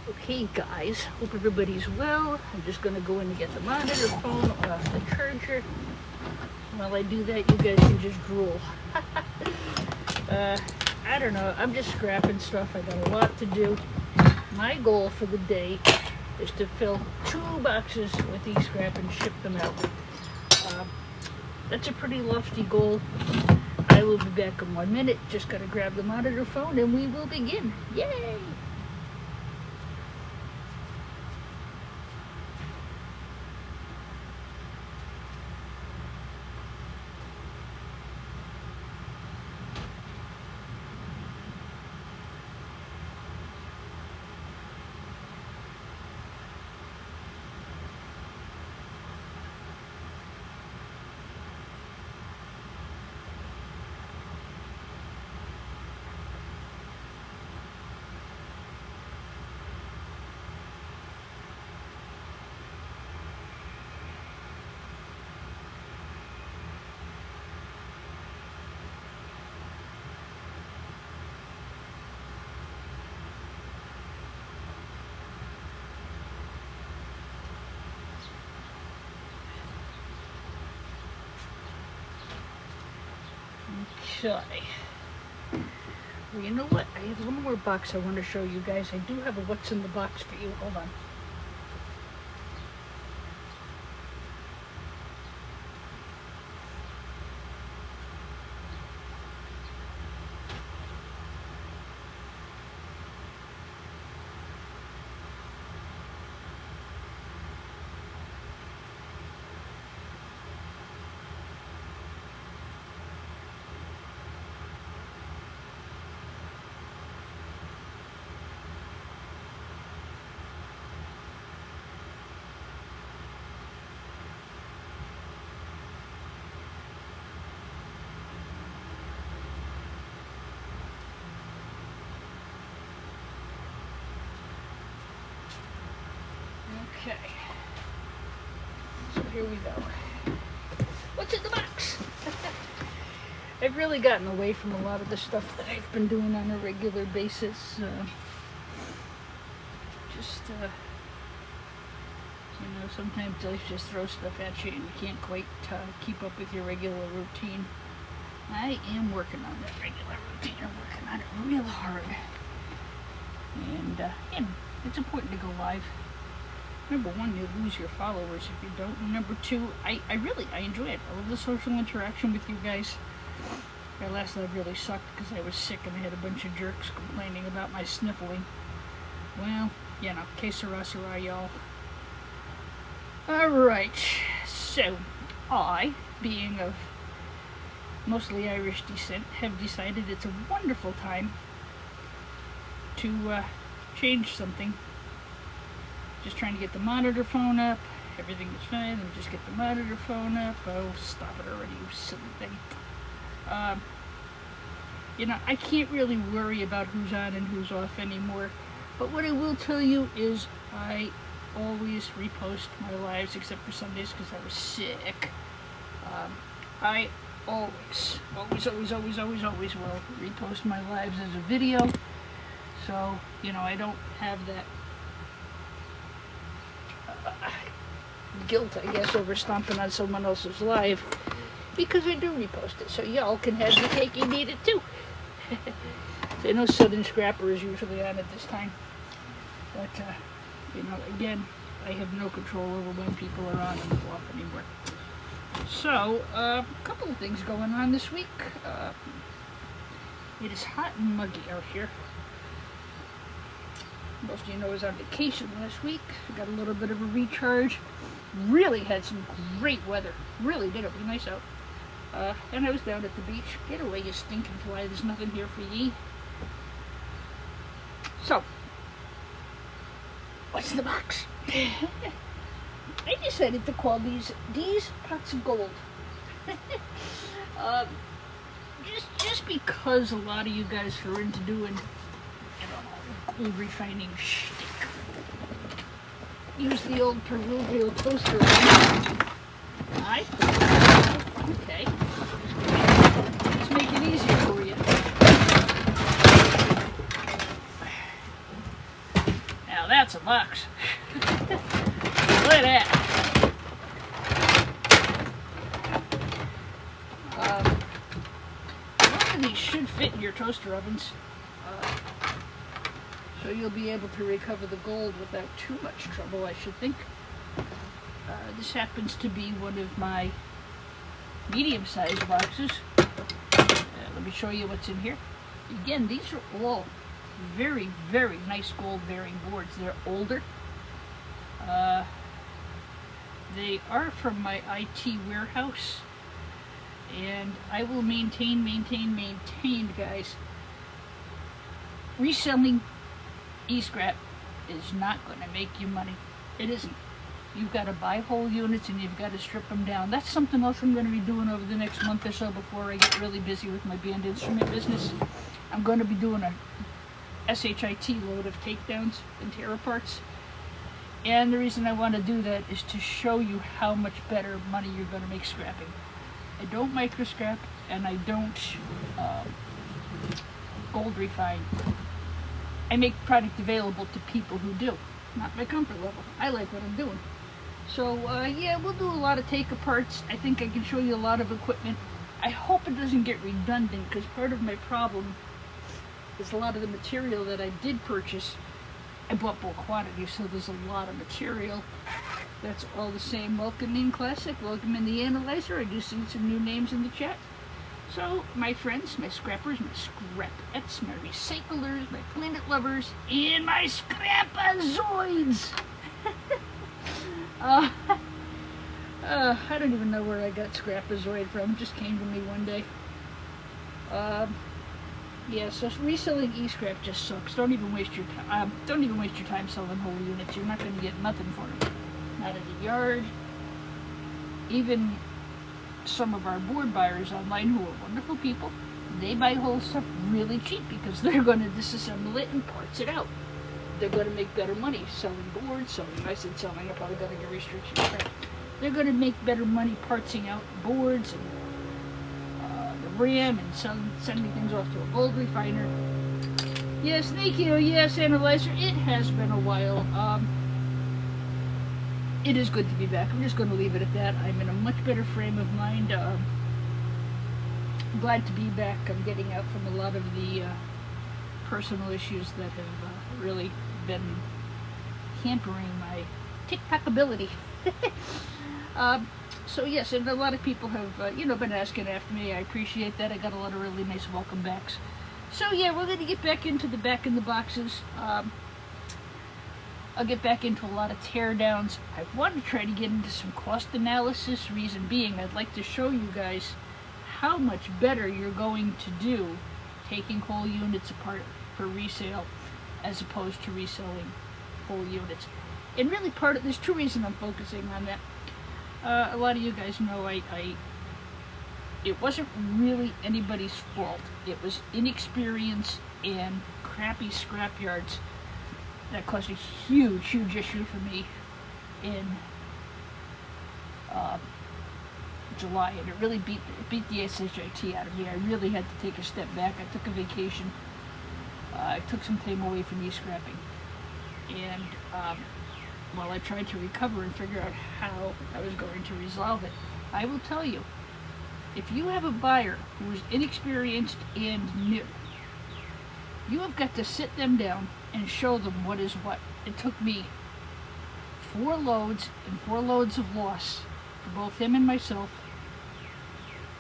Okay guys, hope everybody's well. I'm just gonna go in and get the monitor phone off the charger. While I do that, you guys can just drool. I don't know, I'm just scrapping stuff. I got a lot to do. My goal for the day is to fill 2 boxes with these scrap and ship them out. That's a pretty lofty goal. I will be back in 1 minute. Just gotta grab the monitor phone and we will begin. Yay! Okay. Well, you know what? I have one more box I want to show you guys. I do have a what's in the box for you. Hold on. Okay. So here we go. What's in the box? I've really gotten away from a lot of the stuff that I've been doing on a regular basis. Sometimes life just throws stuff at you and you can't quite keep up with your regular routine. I am working on that regular routine. I'm working on it real hard. And it's important to go live. Number 1, you lose your followers if you don't. And number 2, I enjoy it. I love the social interaction with you guys. My last live really sucked because I was sick and I had a bunch of jerks complaining about my sniffling. Well, you know, que sera, sera, y'all. Alright, so I, being of mostly Irish descent, have decided it's a wonderful time to change something. Just trying to get the monitor phone up. Everything is fine. Let me just get the monitor phone up. Oh, stop it already, you silly thing. I can't really worry about who's on and who's off anymore. But what I will tell you is I always repost my lives, except for Sundays because I was sick. I always will repost my lives as a video. So, I don't have that guilt, I guess, over stomping on someone else's live, because I do repost it, so y'all can have the cake and eat it too. I know Southern Scrapper is usually on at this time, but again, I have no control over when people are on and off anymore. So, a couple of things going on this week. It is hot and muggy out here. Most of you know I was on vacation last week. I got a little bit of a recharge. Really had some great weather. Really did. It was nice out. And I was down at the beach. Get away, you stinking fly. There's nothing here for ye. So, what's in the box? I decided to call these pots of gold. Just because a lot of you guys are into doing, gold refining shtick. Use the old proverbial toaster. I thought, okay, let's make it easier for you. Now lots of box. Look at that. One of these should fit in your toaster ovens. So you'll be able to recover the gold without too much trouble, I should think. This happens to be one of my medium-sized boxes. Let me show you what's in here. Again, these are all very, very nice gold-bearing boards. They're older. They are from my IT warehouse. And I will maintain, guys. Reselling e-scrap is not going to make you money. It isn't. You've got to buy whole units and you've got to strip them down. That's something else I'm going to be doing over the next month or so before I get really busy with my band instrument business. I'm going to be doing a SHIT load of takedowns and tear aparts. And the reason I want to do that is to show you how much better money you're going to make scrapping. I don't micro scrap and I don't gold refine. I make product available to people who do, not my comfort level. I like what I'm doing. So yeah, we'll do a lot of take aparts. I think I can show you a lot of equipment. I hope it doesn't get redundant, because part of my problem is a lot of the material that I did purchase, I bought bulk quantities, so there's a lot of material that's all the same. Welcome in Classic, welcome in the Analyzer. I do see some new names in the chat. So, my friends, my scrappers, my scrapettes, my recyclers, my planet lovers, and my scrapazoids! I don't even know where I got scrapazoid from. It just came to me one day. Yeah, so reselling e-scrap just sucks. Don't even waste your time. Don't even waste your time selling whole units. You're not going to get nothing for them. Not at the yard. Even some of our board buyers online, who are wonderful people, they buy whole stuff really cheap because they're going to disassemble it and parts it out. They're going to make better money selling boards, selling. I said selling, I probably got to get restrictions. They're going to make better money partsing out boards and the RAM and sending things off to a gold refiner. Yes, thank you. Yes, Analyzer. It has been a while. It is good to be back. I'm just going to leave it at that. I'm in a much better frame of mind. I'm glad to be back. I'm getting out from a lot of the personal issues that have really been hampering my TikTok ability. So yes, and a lot of people have, been asking after me. I appreciate that. I got a lot of really nice welcome backs. So yeah, we're going to get back into the back in the boxes. I'll get back into a lot of teardowns. I want to try to get into some cost analysis. Reason being, I'd like to show you guys how much better you're going to do taking whole units apart for resale as opposed to reselling whole units. And really there's two reasons I'm focusing on that. A lot of you guys know it wasn't really anybody's fault. It was inexperience and crappy scrapyards that caused a huge, huge issue for me in July, and it really beat the SHIT out of me. I really had to take a step back. I took a vacation. I took some time away from e-scrapping, and while I tried to recover and figure out how I was going to resolve it, I will tell you, if you have a buyer who is inexperienced and new, you have got to sit them down and show them what is what. It took me 4 loads and 4 loads of loss for both him and myself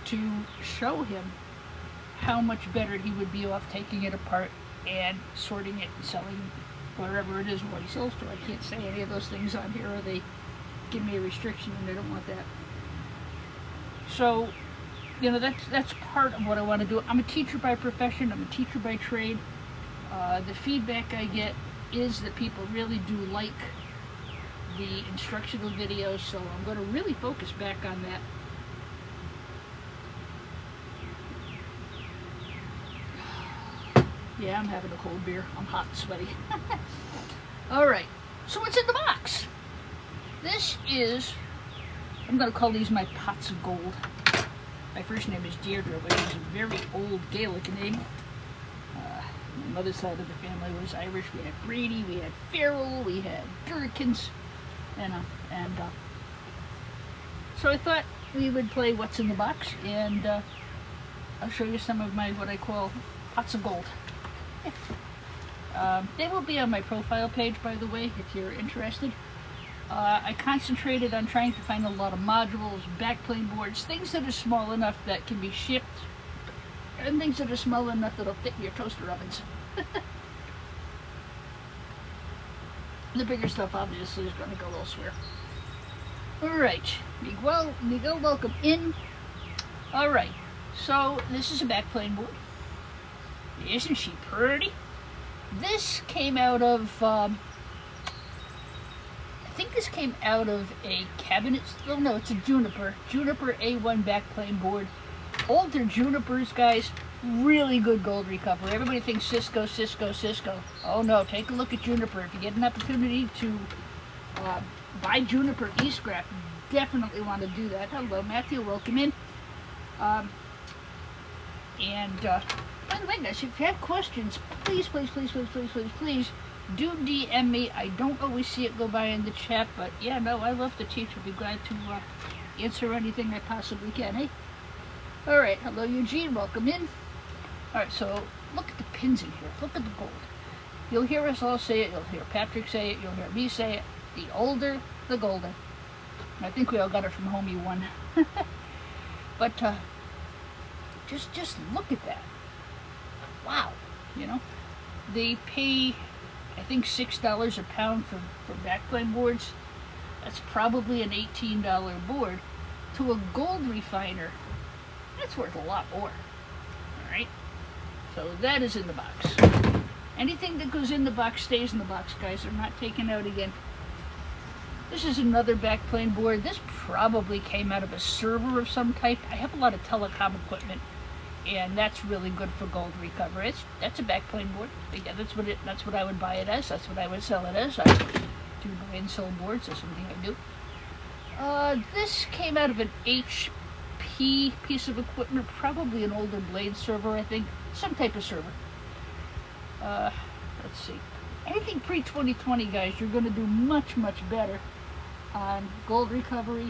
to show him how much better he would be off taking it apart and sorting it and selling wherever it is what he sells to. I can't say any of those things on here, or they give me a restriction and I don't want that. So, that's part of what I want to do. I'm a teacher by profession. I'm a teacher by trade. The feedback I get is that people really do like the instructional videos, so I'm going to really focus back on that. Yeah, I'm having a cold beer. I'm hot and sweaty. Alright, so what's in the box? This is, I'm going to call these my pots of gold. My first name is Deirdre, which is a very old Gaelic name. My mother's side of the family was Irish. We had Brady, we had Farrell, we had Durkins, and so I thought we would play What's in the Box, and I'll show you some of my, what I call, pots of gold. They will be on my profile page, by the way, if you're interested. I concentrated on trying to find a lot of modules, backplane boards, things that are small enough that can be shipped, and things that are small enough that'll fit in your toaster ovens. The bigger stuff obviously is going to go elsewhere. Alright, Miguel, welcome in. Alright, so this is a backplane board. Isn't she pretty? This came out of, I think this came out of a cabinet, oh no, it's a Juniper A1 backplane board. Older Junipers, guys, really good gold recovery. Everybody thinks Cisco. Oh no, take a look at Juniper. If you get an opportunity to buy Juniper e-scrap, definitely want to do that. Hello, Matthew, welcome in. By the way, guys, if you have questions, please do DM me. I don't always see it go by in the chat, but yeah, no, I love to teach. I'll be glad to answer anything I possibly can, eh? Alright, hello Eugene, welcome in. Alright, so look at the pins in here. Look at the gold. You'll hear us all say it. You'll hear Patrick say it. You'll hear me say it. The older, the golden. I think we all got it from Homie One. But just look at that. Wow, you know, they pay, I think, $6 a pound for backplane boards. That's probably an $18 board. To a gold refiner, that's worth a lot more. All right, so that is in the box. Anything that goes in the box stays in the box, guys. They're not taken out again. This is another backplane board. This probably came out of a server of some type. I have a lot of telecom equipment, and that's really good for gold recovery. That's a backplane board. Yeah, that's what I would buy it as. That's what I would sell it as. I do buy and sell boards. That's something I do. This came out of an HP piece of equipment, probably an older Blade server, I think. Some type of server. Let's see. Anything pre-2020, guys, you're going to do much better on gold recovery.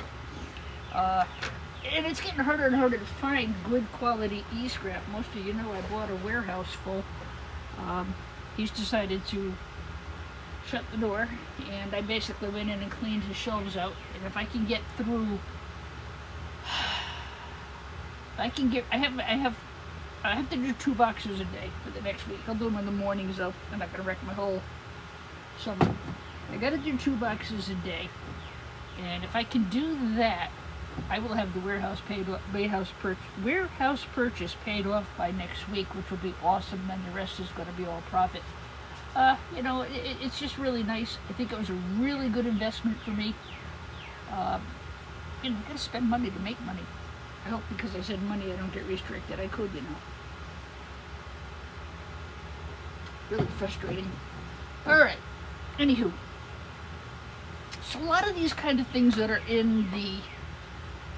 And it's getting harder and harder to find good quality e-scrap. Most of you know I bought a warehouse full. He's decided to shut the door, and I basically went in and cleaned his shelves out. And if I can get through, I have to do 2 boxes a day for the next week. I'll do them in the mornings though. I'm not gonna wreck my whole summer. I gotta do 2 boxes a day, and if I can do that, I will have the warehouse purchase paid off by next week, which will be awesome. Then the rest is going to be all profit. You know, it's just really nice. I think it was a really good investment for me. You know, you gotta spend money to make money. I hope because I said money I don't get restricted. I could, you know. Really frustrating. Alright, anywho. So a lot of these kind of things that are in the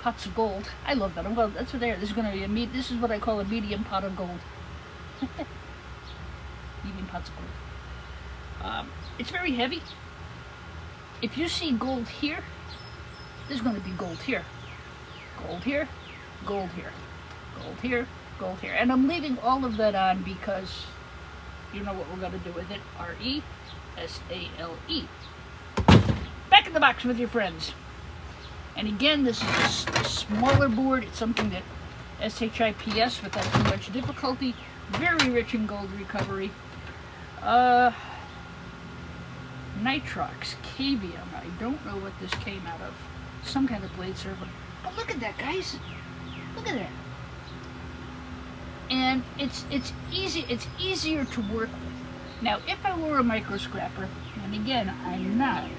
pots of gold, I love that. Well, that's what they are. This is going to be this is what I call a medium pot of gold. Medium pots of gold. It's very heavy. If you see gold here, there's going to be gold here. Gold here, gold here, gold here, gold here. And I'm leaving all of that on because you know what we're going to do with it. R-E-S-A-L-E. Back in the box with your friends. And again, this is a smaller board. It's something that SHIPS without too much difficulty. Very rich in gold recovery. Nitrox, Cavium. I don't know what this came out of. Some kind of Blade server. But look at that, guys. Look at that. And it's easy. It's easier to work with. Now, if I were a micro scrapper, and again, I'm not.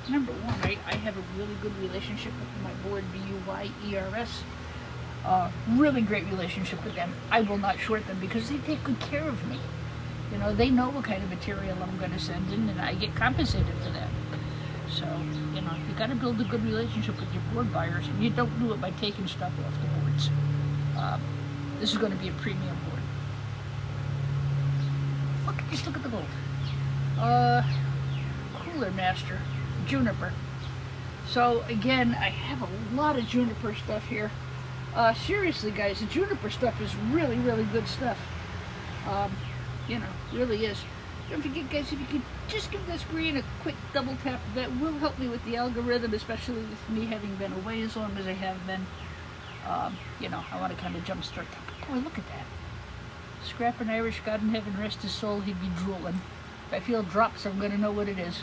Number one, I have a really good relationship with my board, BUYERS. Really great relationship with them. I will not short them because they take good care of me. You know, they know what kind of material I'm going to send in, and I get compensated for that. So, you know, you got to build a good relationship with your board buyers, and you don't do it by taking stuff off the boards. This is going to be a premium board. Just look at the gold. Cooler Master, Juniper. So again, I have a lot of Juniper stuff here. Seriously guys, the Juniper stuff is really, really good stuff. You know, really is. Don't forget guys, if you could just give this screen a quick double tap, that will help me with the algorithm, especially with me having been away as long as I have been. You know, I want to kind of jumpstart that. Boy, look at that. Scrapping Irish, God in heaven rest his soul, he'd be drooling. If I feel drops, I'm going to know what it is.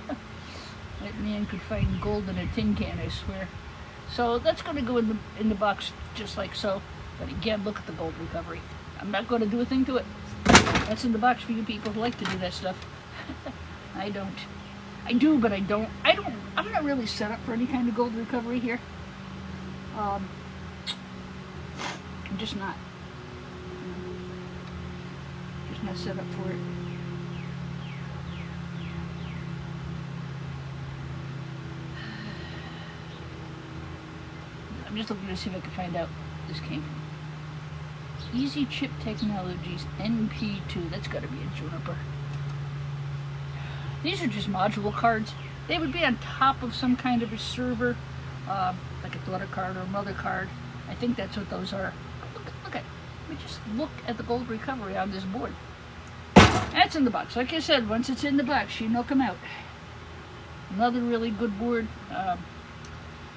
That man could find gold in a tin can, I swear. So that's going to go in the box just like so. But again, look at the gold recovery. I'm not going to do a thing to it. That's in the box for you people who like to do that stuff. I don't. I do, but I don't. I'm not really set up for any kind of gold recovery here. I'm just not. Just not set up for it. I'm just looking to see if I can find out this came from. Easy Chip Technologies NP2. That's got to be a Juniper. These are just module cards. They would be on top of some kind of a server, like a daughter card or a mother card. I think that's what those are. Look at. Let me just look at the gold recovery on this board. That's in the box. Like I said, once it's in the box, you knock them out. Another really good board.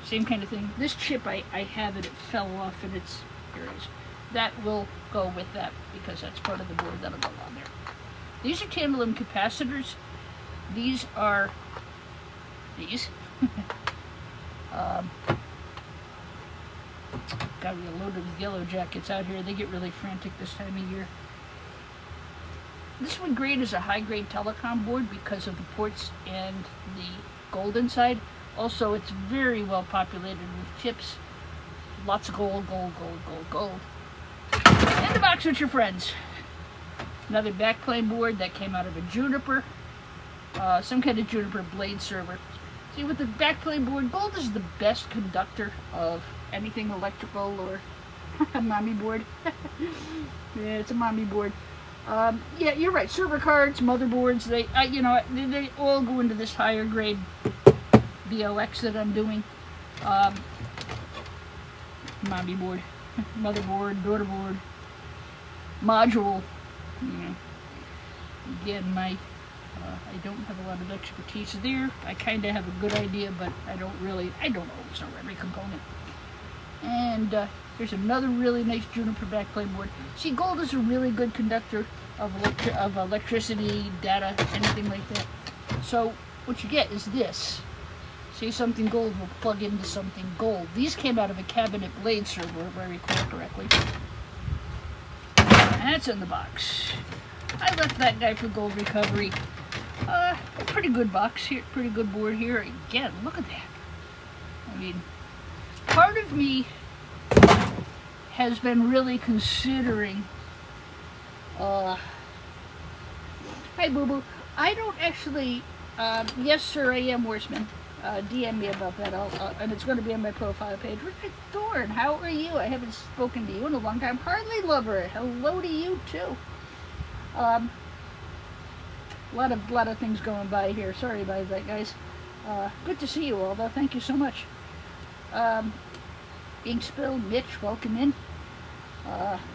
Same kind of thing. This chip, I have it. It fell off, and it's here it is. That will go with that because that's part of the board that'll go on there. These are tantalum capacitors. These are these. Got me a load of yellow jackets out here. They get really frantic this time of year. This one grade is a high-grade telecom board because of the ports and the gold inside. Also, it's very well populated with chips. Lots of gold, gold, gold, gold, gold. In the box with your friends. Another backplane board that came out of a Juniper. Some kind of Juniper blade server. See, with the backplane board, gold is the best conductor of anything electrical or a mommy board. Yeah, it's a mommy board. Yeah, you're right. Server cards, motherboards, they all go into this higher grade BOX that I'm doing. Mommy board, motherboard, daughter board, module. You know, again, I don't have a lot of expertise there. I kind of have a good idea, but I don't always know every component. And there's another really nice Juniper backplane board. See, gold is a really good conductor of electricity, data, anything like that. So what you get is this. See, something gold will plug into something gold. These came out of a cabinet blade server, if I recall correctly. That's in the box. I left that guy for gold recovery. A pretty good box here, pretty good board here. Again, look at that. I mean, part of me has been really considering, hi Boo Boo, I don't actually, yes sir, I am Horseman. DM me about that, and it's going to be on my profile page. Richard Thorne, how are you? I haven't spoken to you in a long time. Hardly Lover, hello to you too. A lot of things going by here. Sorry about that, guys. Good to see you all, though. Thank you so much. Ink Spill, Mitch, welcome in.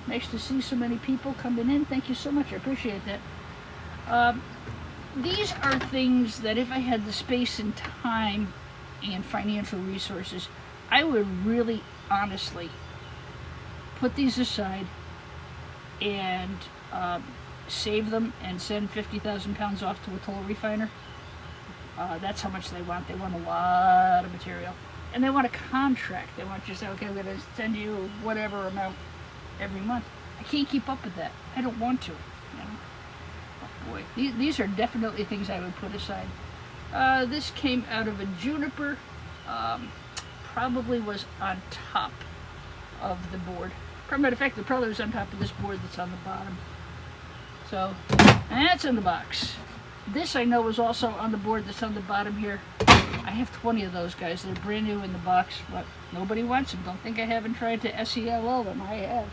Nice to see so many people coming in. Thank you so much. I appreciate that. These are things that if I had the space and time and financial resources, I would really honestly put these aside and save them and send 50,000 pounds off to a toll refiner. That's how much they want. They want a lot of material. And they want a contract. They want you to say, okay, I'm going to send you whatever amount every month. I can't keep up with that. I don't want to. You know? Oh boy. These are definitely things I would put aside. This came out of a Juniper. Probably was on top of the board. Matter of fact, it probably was on top of this board that's on the bottom. So, that's in the box. This I know is also on the board that's on the bottom here. I have 20 of those guys. They're brand new in the box, but nobody wants them. Don't think I haven't tried to SELO them. I have.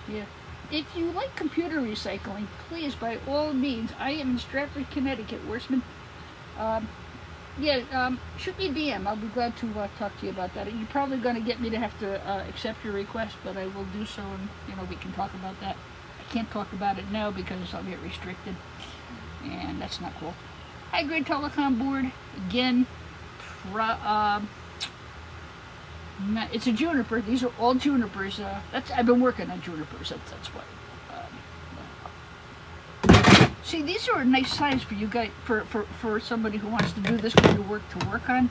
Yeah. If you like computer recycling, please, by all means, I am in Stratford, Connecticut, Worstman. Shoot me a DM. I'll be glad to talk to you about that. You're probably going to get me to have to accept your request, but I will do so, and we can talk about that. I can't talk about it now because I'll get restricted, and that's not cool. High grade telecom board again. It's a juniper. These are all junipers. I've been working on junipers. That's what. See, these are a nice size for you guys. For somebody who wants to do this kind of work to work on,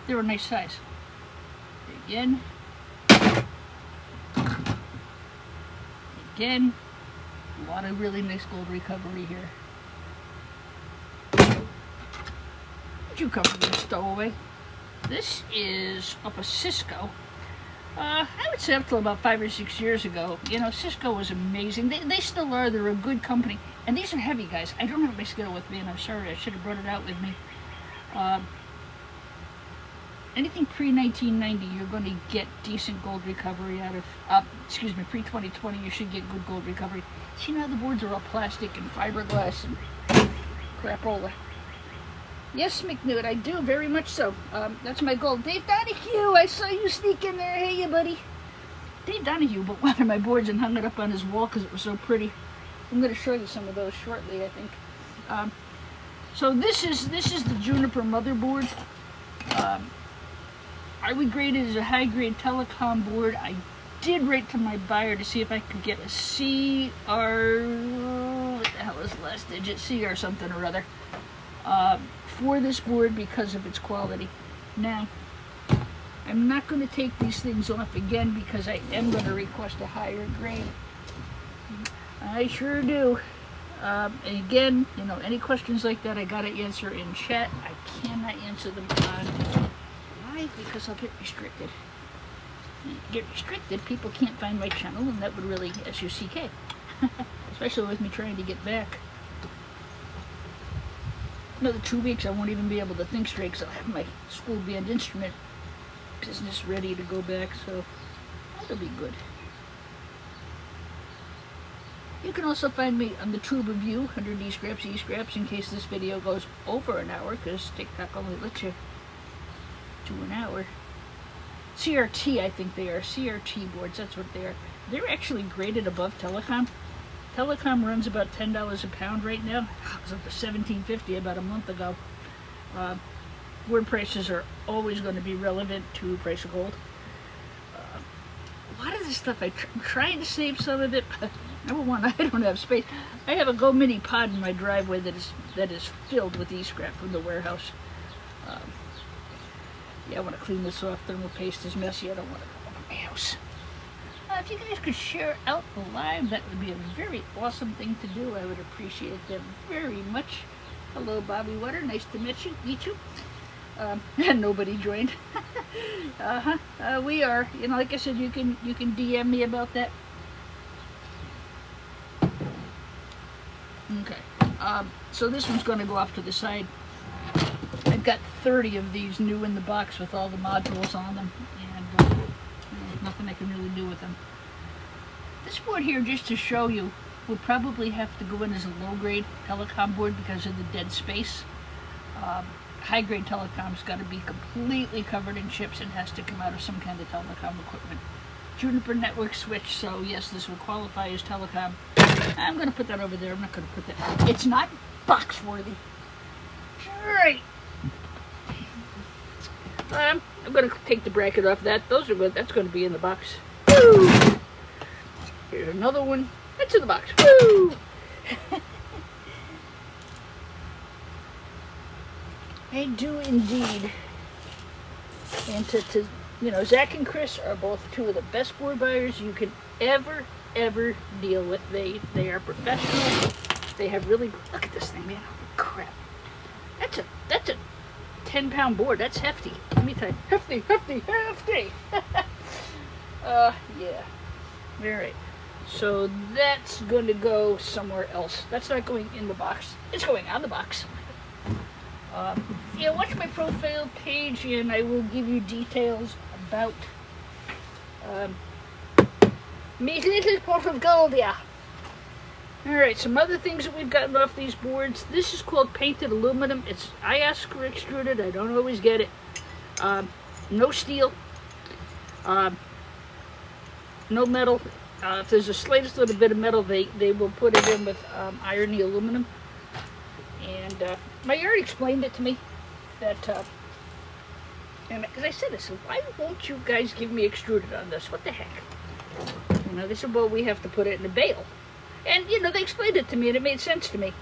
they're a nice size. Again. Again. A lot of really nice gold recovery here. Where'd you come from, the stowaway? This is off of Cisco. I would say up till about 5 or 6 years ago. Cisco was amazing. They still are. They're a good company. And these are heavy, guys. I don't have my scale with me, and I'm sorry. I should have brought it out with me. Anything pre-1990, you're going to get decent gold recovery out of... pre-2020, you should get good gold recovery. See, now the boards are all plastic and fiberglass and crapola. Yes, McNude, I do, very much so. That's my goal. Dave Donahue, I saw you sneak in there. Hey, you buddy. Dave Donahue bought one of my boards and hung it up on his wall because it was so pretty. I'm going to show you some of those shortly, I think. So this is the Juniper motherboard. I would grade it as a high-grade telecom board. I did write to my buyer to see if I could get a CR... What the hell is the last digit? CR something or other. For this board because of its quality. Now, I'm not going to take these things off again because I am going to request a higher grade. I sure do. And again, any questions like that I got to answer in chat. I cannot answer them on live because I'll get restricted. Get restricted, people can't find my channel, and that would really SUCK. Especially with me trying to get back. Another 2 weeks I won't even be able to think straight because I'll have my school band instrument business ready to go back, so that'll be good. You can also find me on the Tube Review under D-Scraps, E-Scraps in case this video goes over an hour because TikTok only lets you do an hour. CRT, I think they are. CRT boards, that's what they are. They're actually graded above Telecom. Telecom runs about $10 a pound right now. It was up to $17.50 about a month ago. Board prices are always going to be relevant to the price of gold. A lot of this stuff, I'm trying to save some of it, but number one, I don't have space. I have a Go Mini pod in my driveway that is filled with e-scrap from the warehouse. Yeah, I want to clean this off. Thermal paste is messy. I don't want it all over my house. If you guys could share out the live, that would be a very awesome thing to do. I would appreciate that very much. Hello, Bobby Water. Nice to meet you. And nobody joined. We are. Like I said, you can DM me about that. Okay. So this one's going to go off to the side. I've got 30 of these new in the box with all the modules on them, and there's nothing I can really do with them. This board here, just to show you, would probably have to go in as a low-grade telecom board because of the dead space. High-grade telecom's got to be completely covered in chips and has to come out of some kind of telecom equipment. Juniper network switch, so yes, this will qualify as telecom. I'm going to put that over there. I'm not going to put that. It's not box-worthy. Right. I'm going to take the bracket off that. Those are good. That's going to be in the box. Woo! Here's another one. That's in the box. Woo! I do indeed. And to Zach and Chris are both two of the best board buyers you can ever deal with. They are professional. They have really, look at this thing, man. Holy crap. That's a 10-pound board. That's hefty. Let me tell you. Hefty. Yeah. Alright. So that's going to go somewhere else. That's not going in the box. It's going on the box. Watch my profile page and I will give you details about Me little pot of gold, yeah. Alright, some other things that we've gotten off these boards. This is called painted aluminum. I ask for extruded. I don't always get it. No steel. No metal. If there's the slightest little bit of metal, they will put it in with irony aluminum. And my yard explained it to me that, and as I said, why won't you guys give me extruded on this? What the heck? You know, they said, well, we have to put it in a bale. And, you know, they explained it to me, and it made sense to me.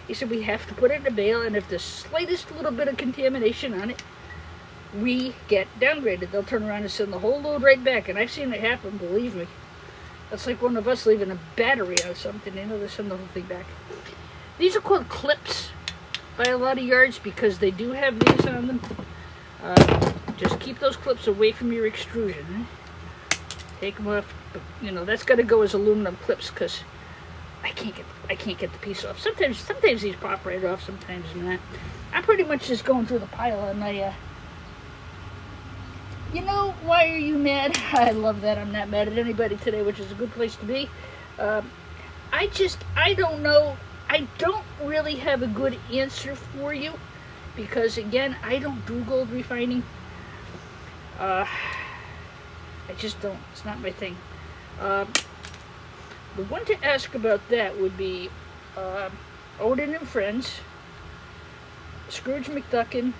He said, we have to put it in a bale, and if the slightest little bit of contamination on it, we get downgraded. They'll turn around and send the whole load right back. And I've seen it happen, believe me. That's like one of us leaving a battery on something. You know, they send the whole thing back. These are called clips by a lot of yards because they do have these on them. Just keep those clips away from your extrusion. Take them off. But, you know, that's got to go as aluminum clips because I can't get the piece off. Sometimes these pop right off, sometimes not. I'm pretty much just going through the pile and you know, why are you mad? I love that. I'm not mad at anybody today, which is a good place to be. I don't know. I don't really have a good answer for you because, again, I don't do gold refining. I just don't. It's not my thing. The one to ask about that would be Odin and Friends, Scrooge McDuckin,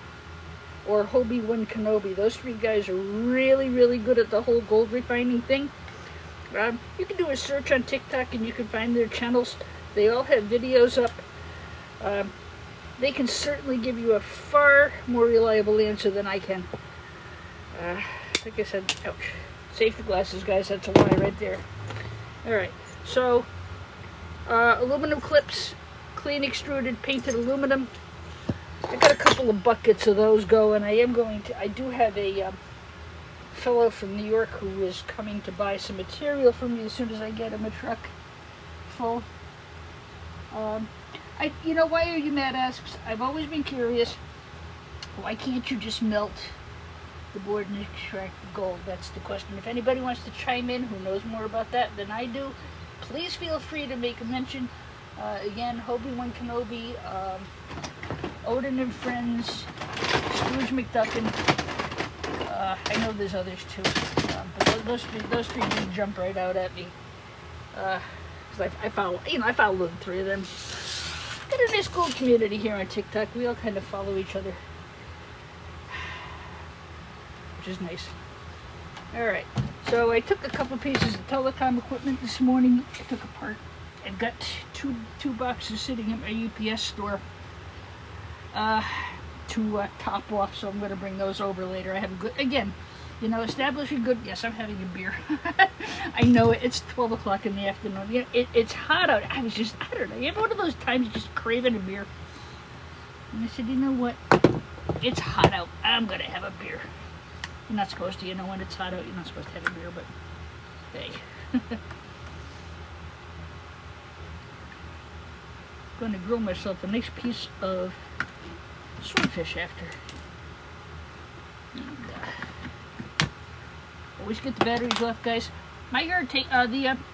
or Obi-Wan Kenobi. Those three guys are really, really good at the whole gold refining thing. You can do a search on TikTok and you can find their channels. They all have videos up. They can certainly give you a far more reliable answer than I can. Like I said, ouch. Safety glasses, guys, that's a lie right there. Alright, so aluminum clips, clean extruded, painted aluminum. I got a couple of buckets of those going. I do have a fellow from New York who is coming to buy some material from me as soon as I get him a truck full. You know, why are you mad asks? I've always been curious. Why can't you just melt the board and extract the gold? That's the question. If anybody wants to chime in who knows more about that than I do, please feel free to make a mention. Again, Obi-Wan Kenobi, Odin and Friends, Scrooge McDuckin. I know there's others too, but those three just jump right out at me. Because I follow the three of them. Got a nice gold community here on TikTok. We all kind of follow each other, which is nice. All right, so I took a couple pieces of telecom equipment this morning. I took apart. I've got two boxes sitting at my UPS store to top off, so I'm going to bring those over later. I have a good, again, you know, establishing good. Yes, I'm having a beer. I know it. It's 12 o'clock in the afternoon. Yeah, it's hot out. I don't know. You have one of those times just craving a beer. And I said, you know what? It's hot out. I'm going to have a beer. You're not supposed to, you know, when it's hot out, you're not supposed to have a beer, but hey. Going to grill myself a nice piece of swordfish after. And, always get the batteries off, guys. My yard the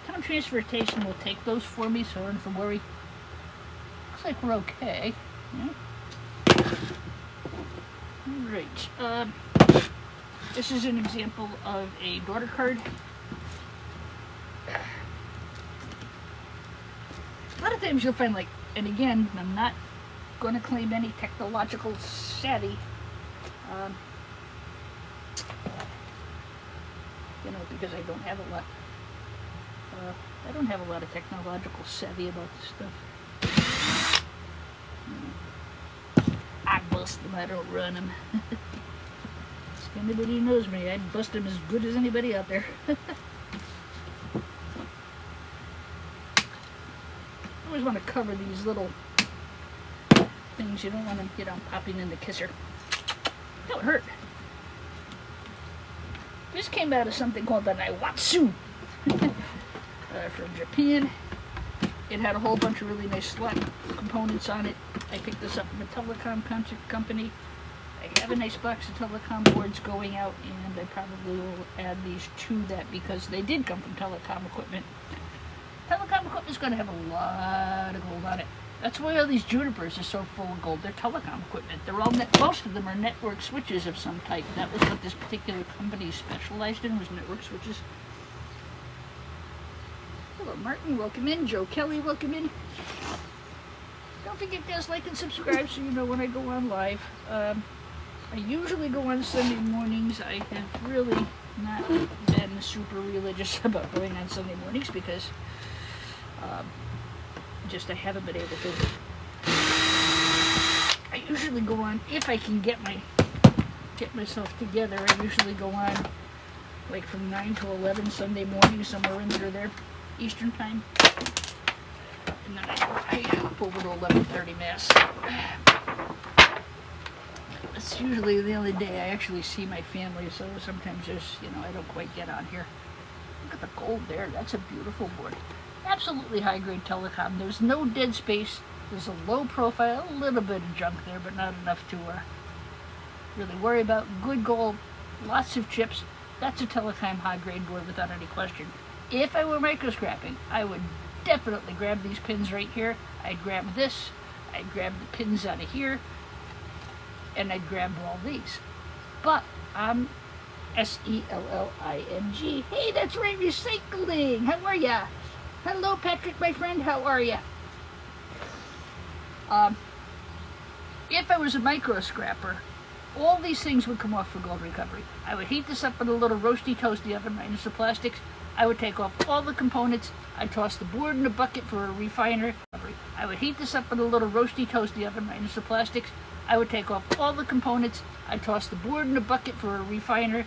town transportation will take those for me, so I don't have to worry. Looks like we're okay. Yeah. Right. This is an example of a daughter card. A lot of times you'll find, like, and again, I'm not going to claim any technological savvy. You know, because I don't have a lot. I don't have a lot of technological savvy about this stuff. I bust them. I don't run them. Anybody who knows me, I bust them as good as anybody out there. I always want to cover these little things. You don't want them, you know, popping in the kisser. That would hurt. This came out of something called the Naiwatsu from Japan. It had a whole bunch of really nice slot components on it. I picked this up from a telecom company. I have a nice box of telecom boards going out, and I probably will add these to that because they did come from telecom equipment. Telecom equipment is going to have a lot of gold on it. That's why all these Junipers are so full of gold. They're telecom equipment. They're all most of them are network switches of some type. That was what this particular company specialized in, was network switches. Hello, Martin. Welcome in. Joe Kelly, welcome in. Don't forget, guys, like and subscribe so you know when I go on live. I usually go on Sunday mornings. I have really not been super religious about going on Sunday mornings because I haven't been able to. I usually go on, if I can get myself together, I usually go on like from 9 to 11 Sunday morning, somewhere in there, Eastern time. And then I hop over to 11:30 Mass. It's usually the only day I actually see my family, so sometimes I don't quite get on here. Look at the gold there. That's a beautiful board. Absolutely high-grade telecom. There's no dead space. There's a low profile, a little bit of junk there, but not enough to really worry about. Good gold, lots of chips. That's a telecom high-grade board without any question. If I were microscrapping, I would definitely grab these pins right here. I'd grab this. I'd grab the pins out of here. And I'd grab all these. But I'm SELLING. Hey, that's right, recycling. How are ya? Hello, Patrick, my friend. How are ya? If I was a micro scrapper, all these things would come off for gold recovery. I would heat this up in a little roasty toasty oven minus the plastics. I would take off all the components. I'd toss the board in a bucket for a refiner. I would heat this up in a little roasty toasty oven minus the plastics. I would take off all the components. I'd toss the board in a bucket for a refiner.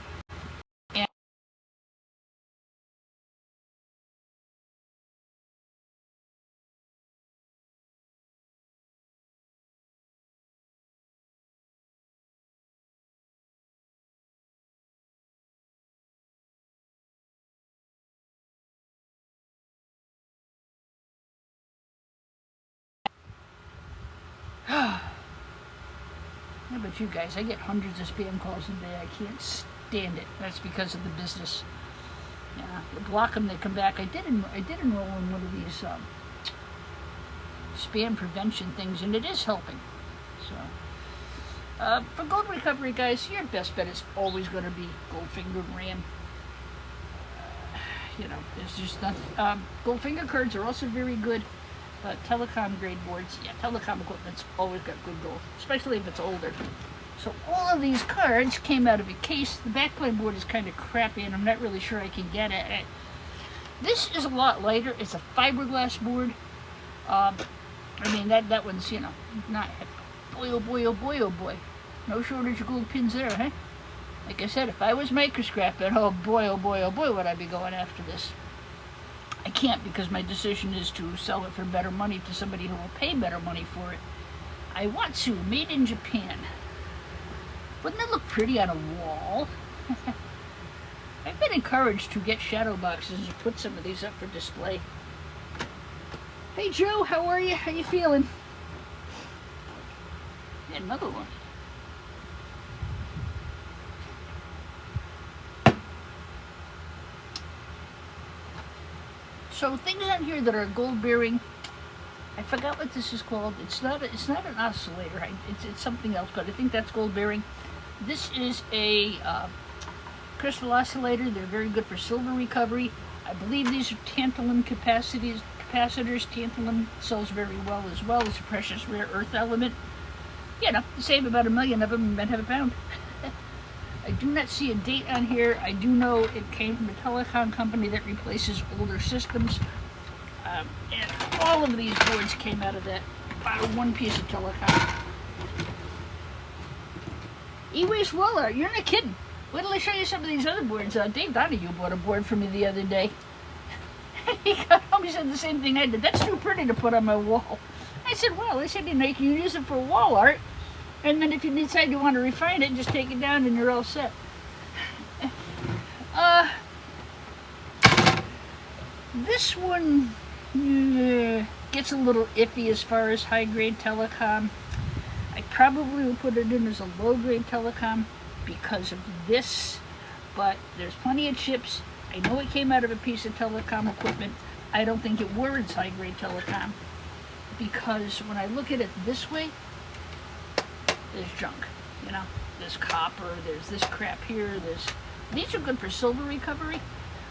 How about you guys? I get hundreds of spam calls a day. I can't stand it. That's because of the business. Yeah, you block them, they come back. I did enroll in one of these spam prevention things, and it is helping. So, for gold recovery, guys, your best bet is always going to be gold-fingered RAM. There's just not. Gold-finger cards are also very good. Telecom grade boards, yeah, telecom equipment's always got good gold, especially if it's older. So all of these cards came out of a case. The backplane board is kind of crappy, and I'm not really sure I can get it. This is a lot lighter. It's a fiberglass board. That one's, not, boy, oh boy, oh boy, oh boy. No shortage of gold pins there, huh? Like I said, if I was microscrapping, oh boy, would I be going after this. I can't because my decision is to sell it for better money to somebody who will pay better money for it. Iwatsu, made in Japan. Wouldn't that look pretty on a wall? I've been encouraged to get shadow boxes and put some of these up for display. Hey Joe, how are you? How you feeling? And another one. So things on here that are gold bearing, I forgot what this is called. It's not an oscillator. It's something else, but I think that's gold bearing. This is a crystal oscillator. They're very good for silver recovery. I believe these are tantalum capacitors. Tantalum sells very well as a precious rare earth element. Save about 1 million of them and then have a pound. I do not see a date on here. I do know it came from a telecom company that replaces older systems. And all of these boards came out of that one piece of telecom. E-Waste wall art, you're not kidding. Wait till I show you some of these other boards. Dave Donahue bought a board for me the other day. He got home, he said the same thing I did. That's too pretty to put on my wall. I said, well, you can use it for wall art. And then if you decide you want to refine it, just take it down and you're all set. This one gets a little iffy as far as high-grade telecom. I probably will put it in as a low-grade telecom because of this, but there's plenty of chips. I know it came out of a piece of telecom equipment. I don't think it warrants high-grade telecom because when I look at it this way, there's junk, you know? There's copper, there's this crap here, these are good for silver recovery,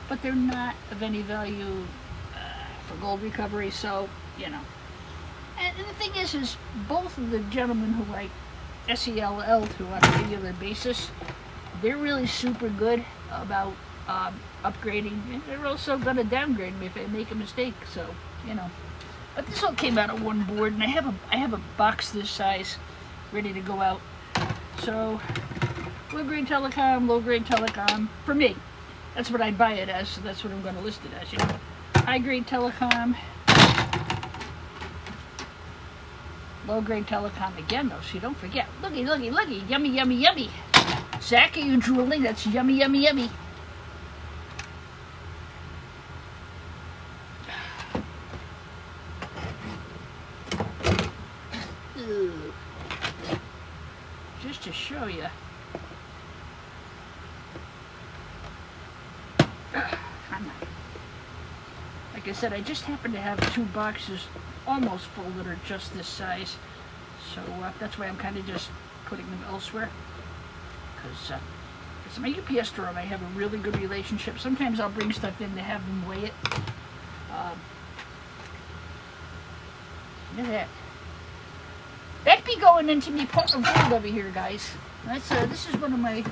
but they're not of any value for gold recovery, so, you know. And the thing is both of the gentlemen who I SELL to on a regular basis, they're really super good about upgrading, and they're also going to downgrade me if I make a mistake, so, you know. But this all came out of one board, and I have a box this size ready to go out. So, low-grade telecom, low-grade telecom, for me. That's what I'd buy it as, so that's what I'm going to list it as, you know. High-grade telecom, low-grade telecom again, though, so you don't forget. Looky, looky, looky, yummy, yummy, yummy. Zach, are you drooling? That's yummy, yummy, yummy. Just to show you. Like I said, I just happen to have 2 boxes almost full that are just this size. So that's why I'm kind of just putting them elsewhere. Because my UPS store and I have a really good relationship. Sometimes I'll bring stuff in to have them weigh it. Look at that. That be going into me pot of gold over here, guys. That's this is one of my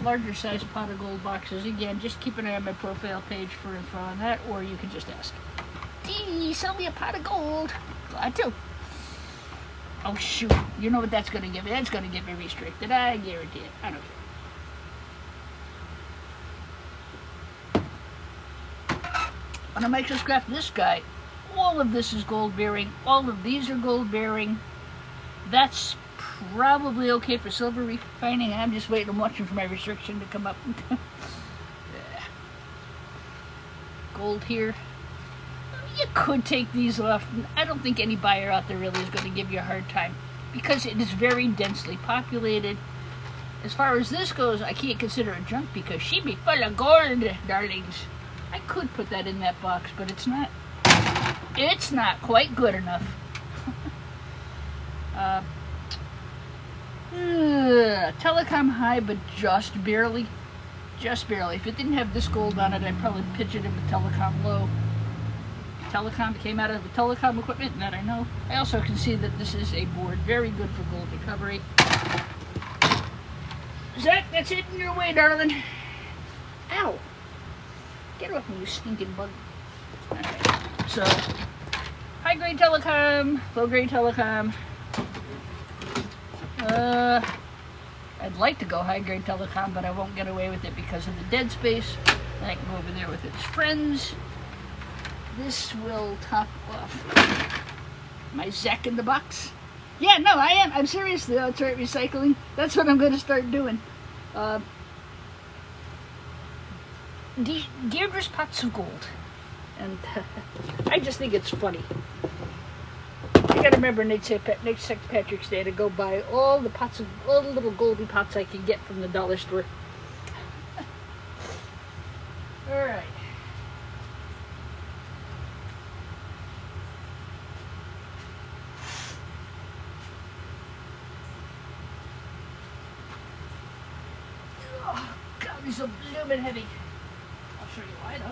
larger size pot of gold boxes. Again, just keep an eye on my profile page for info on that, or you can just ask. Gee, sell me a pot of gold. Glad to. Oh shoot, you know what that's gonna give me? That's gonna get me restricted. I guarantee it. I don't care. When I microscrap this guy, all of this is gold bearing. All of these are gold bearing. That's probably okay for silver refining. I'm just waiting and watching for my restriction to come up. Gold here. You could take these off. I don't think any buyer out there really is going to give you a hard time because it is very densely populated. As far as this goes, I can't consider it junk because she be full of gold, darlings. I could put that in that box, but it's not. It's not quite good enough. Telecom high, but just barely. Just barely. If it didn't have this gold on it, I'd probably pitch it into telecom low. Telecom came out of the telecom equipment, and that I know. I also can see that this is a board very good for gold recovery. Zach, that's it in your way, darling. Ow! Get off me, you stinking bug. Alright, so high-grade telecom, low-grade telecom. I'd like to go high-grade telecom, but I won't get away with it because of the dead space. And I can go over there with its friends. This will top off my Zach in the box. Yeah, no, I am. I'm serious though. Start recycling. That's what I'm going to start doing. Deirdre's Pots of Gold. And I just think it's funny. I gotta remember next St. Patrick's Day to go buy all the pots of all the little goldy pots I can get from the dollar store. All right. Oh, God, these are blooming heavy. I'll show you why though.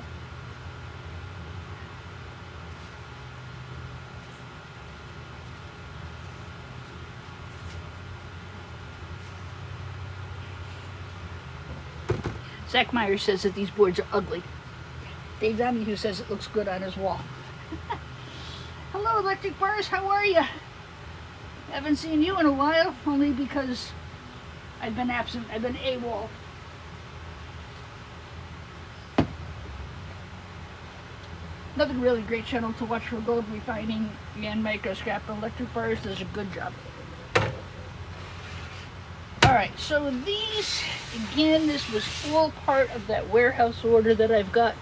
Zach Myers says that these boards are ugly. Dave Donahue says it looks good on his wall. Hello, Electric Bars, how are you? Haven't seen you in a while, only because I've been absent. I've been AWOL. Another really great channel to watch for gold refining and microscrap. Electric Bars does a good job. Alright, so these, again, this was all part of that warehouse order that I've got.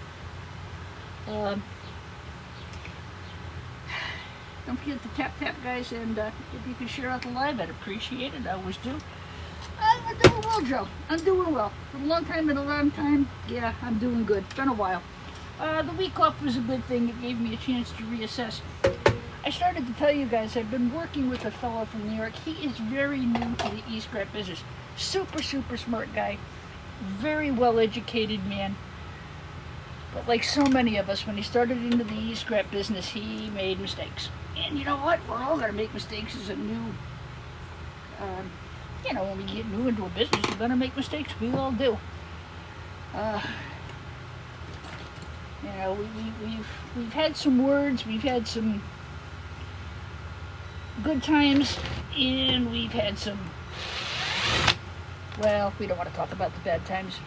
Don't forget to tap, guys, and if you can share out the live, I'd appreciate it. I always do. I'm doing well, Joe. I'm doing well. For a long time and a long time, yeah, I'm doing good. It's been a while. The week off was a good thing. It gave me a chance to reassess. I started to tell you guys, I've been working with a fellow from New York. He is very new to the e-scrap business. Super, super smart guy. Very well-educated man. But like so many of us, when he started into the e-scrap business, he made mistakes. And you know what? We're all going to make mistakes as a new, when we get new into a business, we're going to make mistakes. We all do. We've had some words, we've had some good times, and we've had some, well, we don't want to talk about the bad times.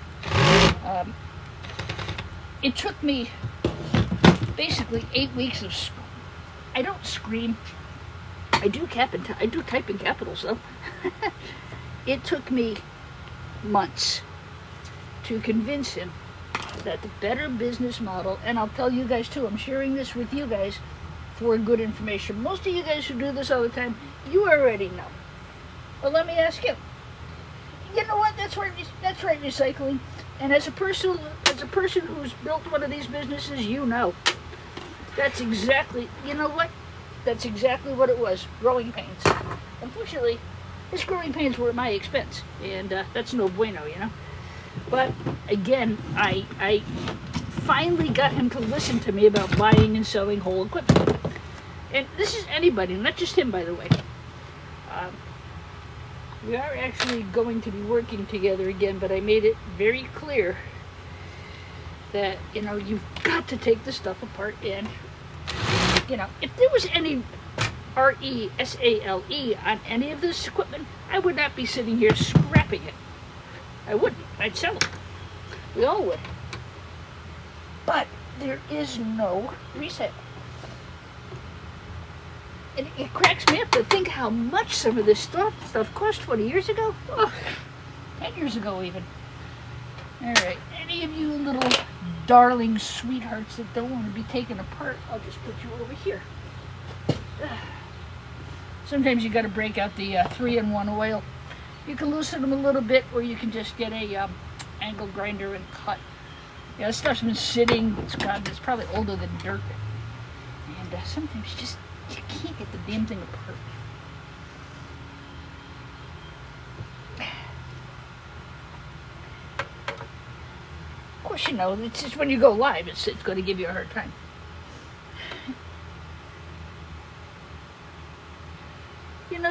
It took me basically 8 weeks of, I don't scream, I do type in capitals though. It took me months to convince him that the better business model, and I'll tell you guys too, I'm sharing this with you guys for good information. Most of you guys who do this all the time, you already know. But let me ask you, you know what, that's right recycling. And as a person who's built one of these businesses, you know. That's exactly, you know what? That's exactly what it was, growing pains. Unfortunately, his growing pains were at my expense, and that's no bueno, you know. But again, I finally got him to listen to me about buying and selling whole equipment. And this is anybody, not just him, by the way. We are actually going to be working together again, but I made it very clear that, you've got to take the stuff apart. And, if there was any RESALE on any of this equipment, I would not be sitting here scrapping it. I wouldn't. I'd sell it. We all would. But there is no resale. And it cracks me up to think how much some of this stuff cost 20 years ago. Oh, 10 years ago even. All right. Any of you little darling sweethearts that don't want to be taken apart, I'll just put you over here. Sometimes you got to break out the 3-in-1 oil. You can loosen them a little bit, or you can just get a angle grinder and cut. Yeah, this stuff's been sitting. It's probably older than dirt. And sometimes you can't get the damn thing apart. Of course, it's just when you go live, it's going to give you a hard time.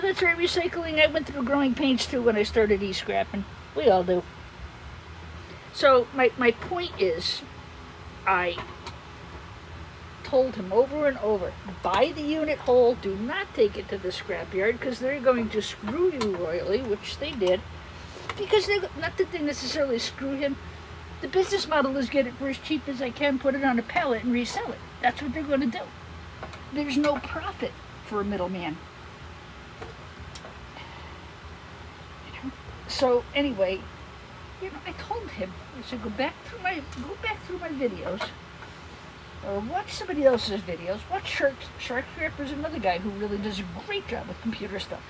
That's right, recycling. I went through growing pains too when I started e-scrapping. We all do. So my point is, I told him over and over, buy the unit whole, do not take it to the scrapyard, because they're going to screw you royally, which they did. Because not that they necessarily screw him. The business model is get it for as cheap as I can, put it on a pallet, and resell it. That's what they're going to do. There's no profit for a middleman. So anyway, I told him, I said, go back through my videos, or watch somebody else's videos. Watch Sharkscraper's another guy who really does a great job with computer stuff.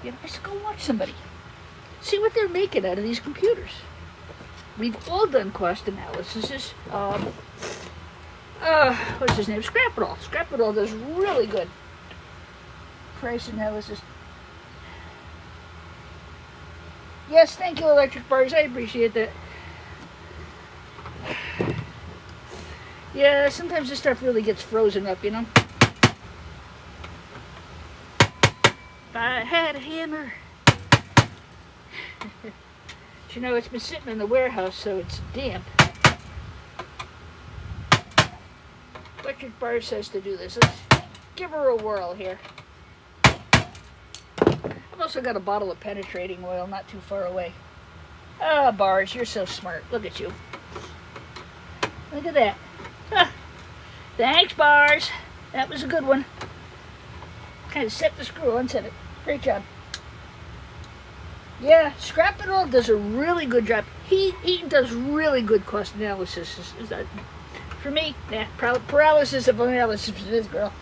I said, go watch somebody. See what they're making out of these computers. We've all done cost analysis. What's his name? Scrap-It-All. Scrap-It-All does really good price analysis. Yes, thank you, Electric Bars. I appreciate that. Yeah, sometimes this stuff really gets frozen up, If I had a hammer. It's been sitting in the warehouse, so it's damp. Electric Bar says to do this. Let's give her a whirl here. I've also got a bottle of penetrating oil not too far away. Ah, Bars, you're so smart. Look at you. Look at that. Thanks, Bars. That was a good one. Kind of set the screw on, set it. Great job. Yeah, Scrap-It-All does a really good job. He does really good cost analysis. Is that, for me, paralysis of analysis for this girl.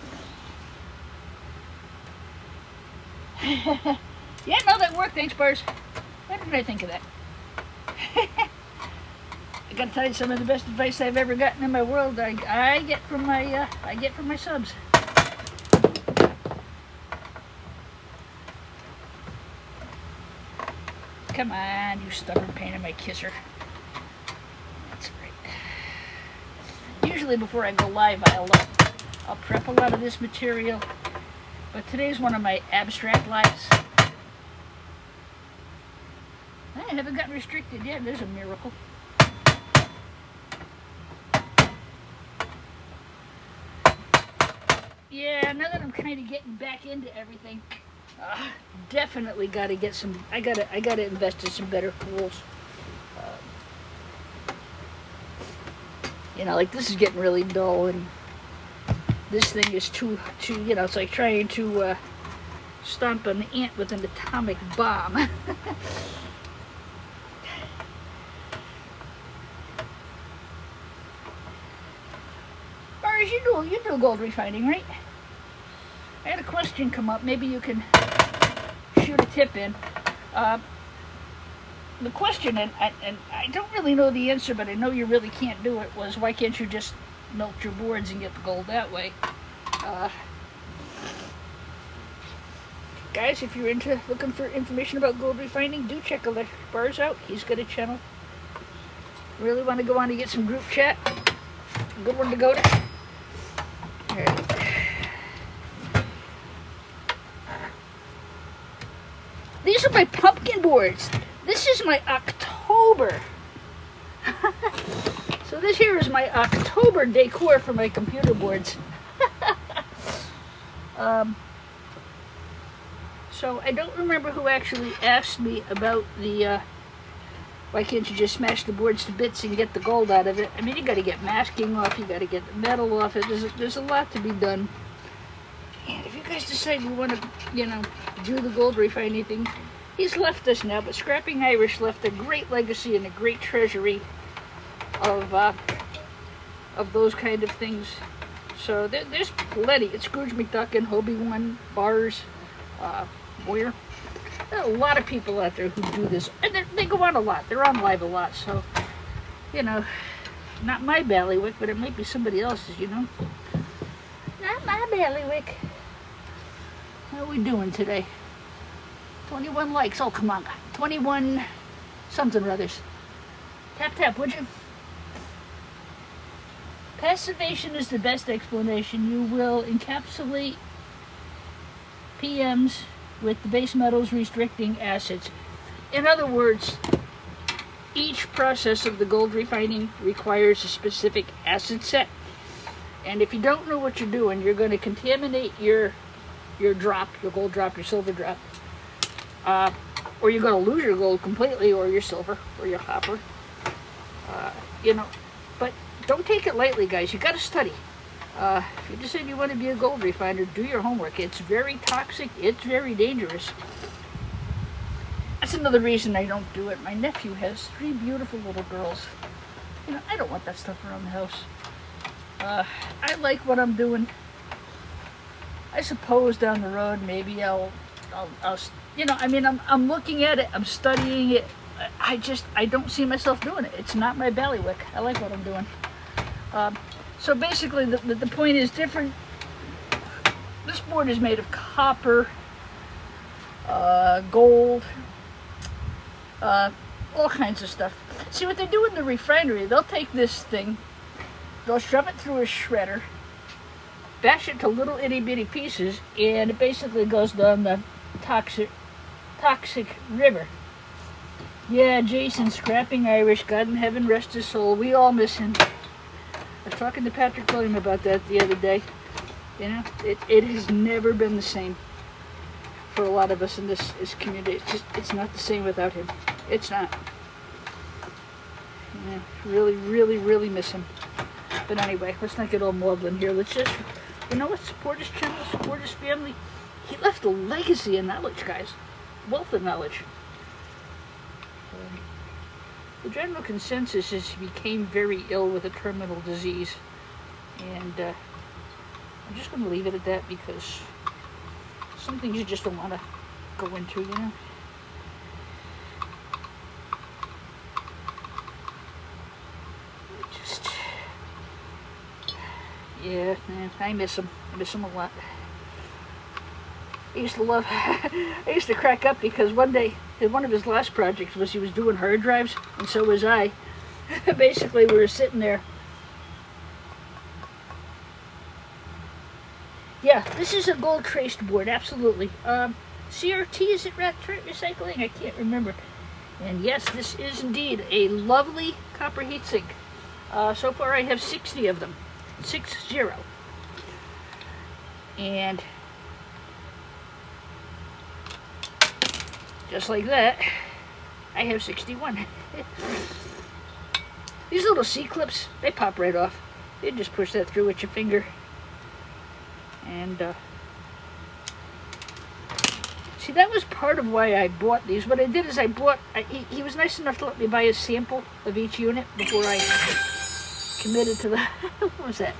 Yeah, no, that worked. Thanks, Bars. Why didn't I think of that? I gotta tell you, some of the best advice I've ever gotten in my world, I get from my subs. Come on, you stubborn pain in my kisser. That's right. Usually before I go live, I'll prep a lot of this material, but today's one of my abstract lives. I haven't gotten restricted yet. There's a miracle. Yeah, now that I'm kind of getting back into everything, definitely got to get some. I gotta invest in some better tools. You know, like this is getting really dull, and this thing is too. You know, it's like trying to stomp an ant with an atomic bomb. You do gold refining, right? I had a question come up. Maybe you can shoot a tip in. The question, and I don't really know the answer, but I know you really can't do it, was why can't you just melt your boards and get the gold that way? Guys, if you're looking for information about gold refining, do check Electric Bars out. He's got a channel. Really want to go on to get some group chat? A good one to go to. These are my pumpkin boards. This is my October. So this here is my October decor for my computer boards. So I don't remember who actually asked me about the why can't you just smash the boards to bits and get the gold out of it? I mean, you got to get masking off, you got to get the metal off it. There's a lot to be done. And if you guys decide you want to, you know, do the gold refining thing, he's left us now. But Scrapping Irish left a great legacy and a great treasury of those kind of things. So there's plenty. It's Scrooge McDuck and Hobie One Bars, Boyer. There are a lot of people out there who do this, and they go on a lot. They're on live a lot, so, you know, not my ballywick, but it might be somebody else's, you know. Not my ballywick. How are we doing today? 21 likes. Oh, come on. 21 something or others. Tap, tap, would you? Passivation is the best explanation. You will encapsulate PMs with the base metals restricting acids. In other words, each process of the gold refining requires a specific acid set. And if you don't know what you're doing, you're going to contaminate your drop, your gold drop, your silver drop. Or you're going to lose your gold completely, or your silver, or your copper. You know, but don't take it lightly, guys. You got to study. If you decide you want to be a gold refiner, do your homework. It's very toxic. It's very dangerous. That's another reason I don't do it. My nephew has 3 beautiful little girls. You know, I don't want that stuff around the house. I like what I'm doing. I suppose down the road maybe I'll you know, I mean, I'm looking at it. I'm studying it. I don't see myself doing it. It's not my ballywick. I like what I'm doing. So basically, the point is different. This board is made of copper, gold, all kinds of stuff. See what they do in the refinery? They'll take this thing, they'll shove it through a shredder, bash it to little itty bitty pieces, and it basically goes down the toxic river. Yeah, Jason, Scrapping Irish, God in heaven rest his soul. We all miss him. I was talking to Patrick William about that the other day. You know, it has never been the same for a lot of us in this community. It's not the same without him. It's not. Yeah, really, really, really miss him. But anyway, let's not get all maudlin here. Let's just, you know what, support his channel, support his family. He left a legacy of knowledge, guys. Wealth of knowledge. The general consensus is he became very ill with a terminal disease. And I'm just going to leave it at that, because some things you just don't want to go into, you know. Just, yeah, man, I miss him. I miss him a lot. I used to love, I used to crack up because one day, one of his last projects was he was doing hard drives, and so was I. Basically, we were sitting there. Yeah, this is a gold traced board, absolutely. CRT, is it recycling? I can't remember. And yes, this is indeed a lovely copper heatsink. So far I have 60 of them. 60. And just like that, I have 61. These little C-clips, they pop right off. You just push that through with your finger. And see, that was part of why I bought these. What I did is he was nice enough to let me buy a sample of each unit before I committed to the, what was that?